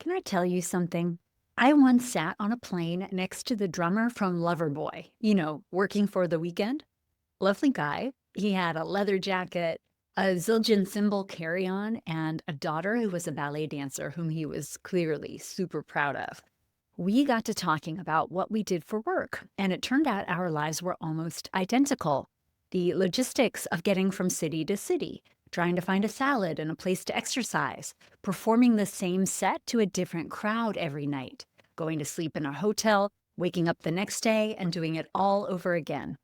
Can I tell you something? I once sat on a plane next to the drummer from Loverboy, working for the weekend. Lovely guy. He had a leather jacket, a Zildjian cymbal carry on, and a daughter who was a ballet dancer whum he was clearly super proud of. We got to talking about what we did for work, and it turned out our lives were almost identical. The logistics of getting from city to city, trying to find a salad and a place to exercise, performing the same set to a different crowd every night, going to sleep in a hotel, waking up the next day, and doing it all over again.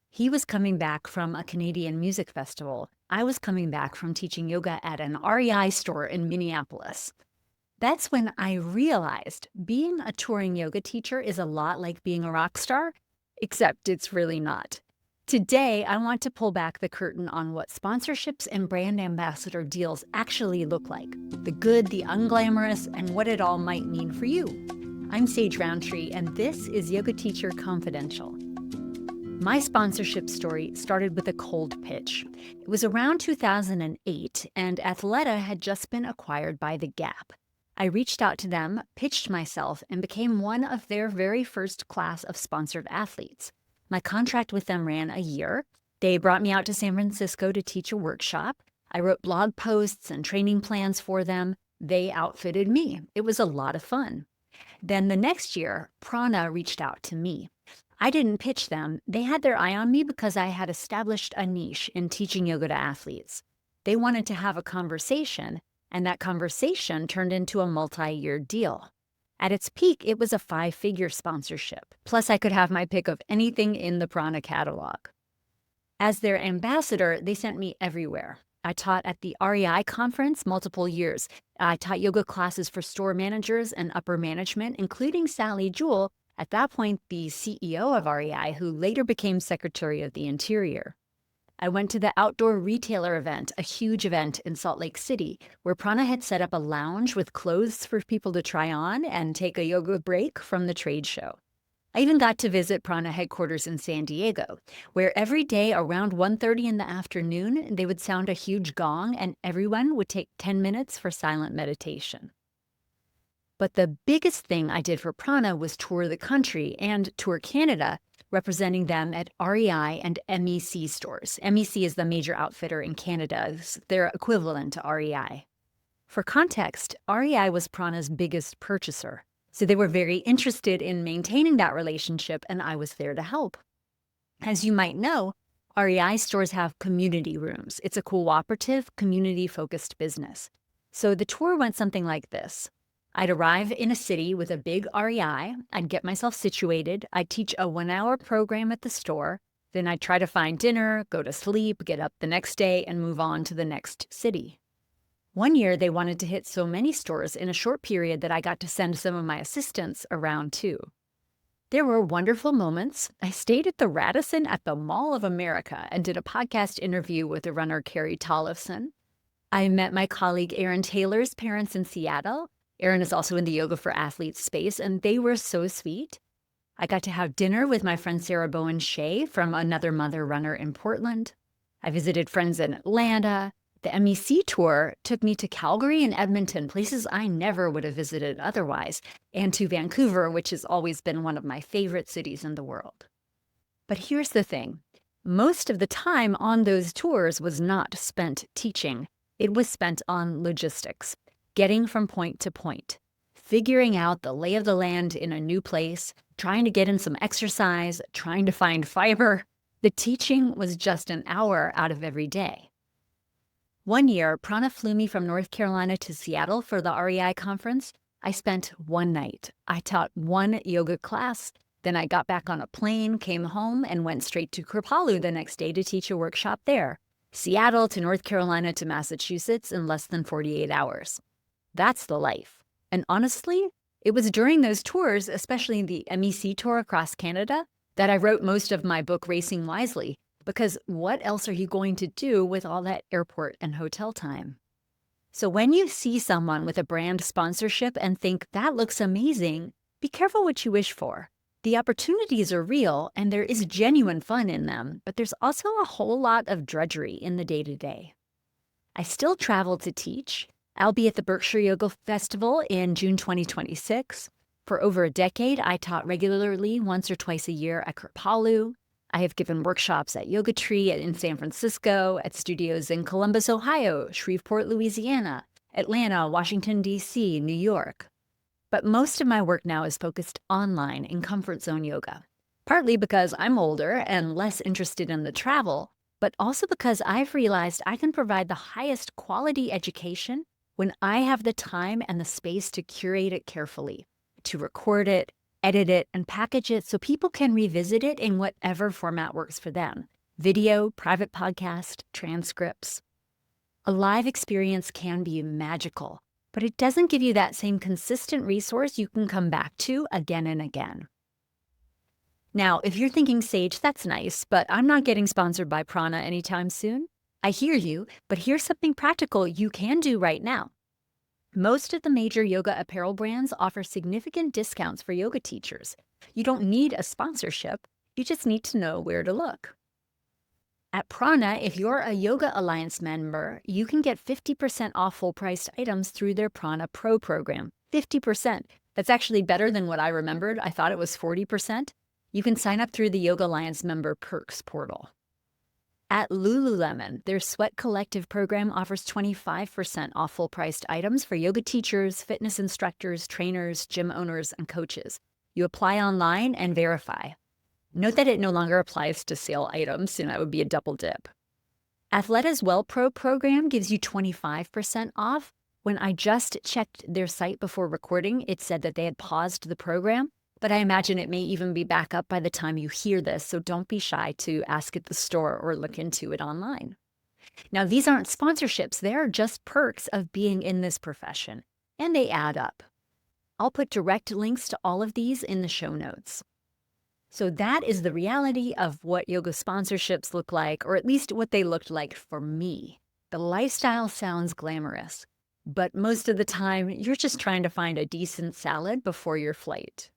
He was coming back from a Canadian music festival. I was coming back from teaching yoga at an REI store in Minneapolis. That's when I realized being a touring yoga teacher is a lot like being a rock star, except it's really not. Today, I want to pull back the curtain on what sponsorships and brand ambassador deals actually look like, the good, the unglamorous, and what it all might mean for you. I'm Sage Rountree, and this is Yoga Teacher Confidential. My sponsorship story started with a cold pitch. It was around 2008, and Athleta had just been acquired by The Gap. I reached out to them, pitched myself, and became one of their very first class of sponsored athletes. My contract with them ran a year. They brought me out to San Francisco to teach a workshop. I wrote blog posts and training plans for them. They outfitted me. It was a lot of fun. Then the next year, prAna reached out to me. I didn't pitch them. They had their eye on me because I had established a niche in teaching yoga to athletes. They wanted to have a conversation, and that conversation turned into a multi-year deal. At its peak, it was a 5-figure sponsorship. Plus, I could have my pick of anything in the prAna catalog. As their ambassador, they sent me everywhere. I taught at the REI conference multiple years. I taught yoga classes for store managers and upper management, including Sally Jewell, at that point the CEO of REI, who later became Secretary of the Interior. I went to the Outdoor Retailer event, a huge event in Salt Lake City, where prAna had set up a lounge with clothes for people to try on and take a yoga break from the trade show. I even got to visit prAna headquarters in San Diego, where every day around 1:30 in the afternoon, they would sound a huge gong and everyone would take 10 minutes for silent meditation. But the biggest thing I did for prAna was tour the country and tour Canada, representing them at REI and MEC stores. MEC is the major outfitter in Canada. It's their equivalent to REI. For context, REI was prAna's biggest purchaser, so they were very interested in maintaining that relationship, and I was there to help. As you might know, REI stores have community rooms. It's a cooperative, community-focused business. So the tour went something like this. I'd arrive in a city with a big REI, I'd get myself situated, I'd teach a 1-hour program at the store, then I'd try to find dinner, go to sleep, get up the next day, and move on to the next city. One year, they wanted to hit so many stores in a short period that I got to send some of my assistants around too. There were wonderful moments. I stayed at the Radisson at the Mall of America and did a podcast interview with the runner Carrie Tollefson. I met my colleague Erin Taylor's parents in Seattle. Erin is also in the Yoga for Athletes space, and they were so sweet. I got to have dinner with my friend Sarah Bowen Shea from Another Mother runner in Portland. I visited friends in Atlanta. The MEC tour took me to Calgary and Edmonton, places I never would have visited otherwise, and to Vancouver, which has always been one of my favorite cities in the world. But here's the thing. Most of the time on those tours was not spent teaching. It was spent on logistics. Getting from point to point, figuring out the lay of the land in a new place, trying to get in some exercise, trying to find fiber. The teaching was just an hour out of every day. One year, prAna flew me from North Carolina to Seattle for the REI conference. I spent one night. I taught one yoga class. Then I got back on a plane, came home, and went straight to Kripalu the next day to teach a workshop there. Seattle to North Carolina to Massachusetts in less than 48 hours. That's the life. And honestly, it was during those tours, especially the MEC tour across Canada, that I wrote most of my book, Racing Wisely, because what else are you going to do with all that airport and hotel time? So when you see someone with a brand sponsorship and think that looks amazing, be careful what you wish for. The opportunities are real and there is genuine fun in them, but there's also a whole lot of drudgery in the day-to-day. I still travel to teach. I'll be at the Berkshire Yoga Festival in June 2026. For over a decade, I taught regularly once or twice a year at Kripalu. I have given workshops at Yoga Tree in San Francisco, at studios in Columbus, Ohio, Shreveport, Louisiana, Atlanta, Washington, D.C., New York. But most of my work now is focused online in comfort zone yoga, partly because I'm older and less interested in the travel, but also because I've realized I can provide the highest quality education when I have the time and the space to curate it carefully, to record it, edit it, and package it so people can revisit it in whatever format works for them: video, private podcast, transcripts. A live experience can be magical, but it doesn't give you that same consistent resource you can come back to again and again. Now, if you're thinking, Sage, that's nice, but I'm not getting sponsored by prAna anytime soon, I hear you, but here's something practical you can do right now. Most of the major yoga apparel brands offer significant discounts for yoga teachers. You don't need a sponsorship, you just need to know where to look. At prAna, if you're a Yoga Alliance member, you can get 50% off full-priced items through their prAna Pro program. 50%. That's actually better than what I remembered. I thought it was 40%. You can sign up through the Yoga Alliance member perks portal. At Lululemon, their Sweat Collective program offers 25% off full-priced items for yoga teachers, fitness instructors, trainers, gym owners, and coaches. You apply online and verify. Note that it no longer applies to sale items, and that would be a double dip. Athleta's Well Pro program gives you 25% off. When I just checked their site before recording, it said that they had paused the program, but I imagine it may even be back up by the time you hear this, so don't be shy to ask at the store or look into it online. Now, these aren't sponsorships, they're just perks of being in this profession, and they add up. I'll put direct links to all of these in the show notes. So that is the reality of what yoga sponsorships look like, or at least what they looked like for me. The lifestyle sounds glamorous, but most of the time, you're just trying to find a decent salad before your flight.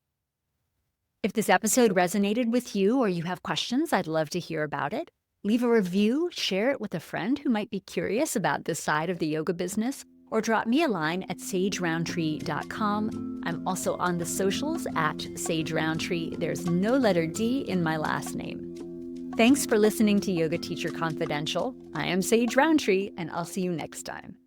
If this episode resonated with you or you have questions, I'd love to hear about it. Leave a review, share it with a friend who might be curious about this side of the yoga business, or drop me a line at sagerountree.com. I'm also on the socials at Sage Rountree. There's no letter D in my last name. Thanks for listening to Yoga Teacher Confidential. I am Sage Rountree, and I'll see you next time.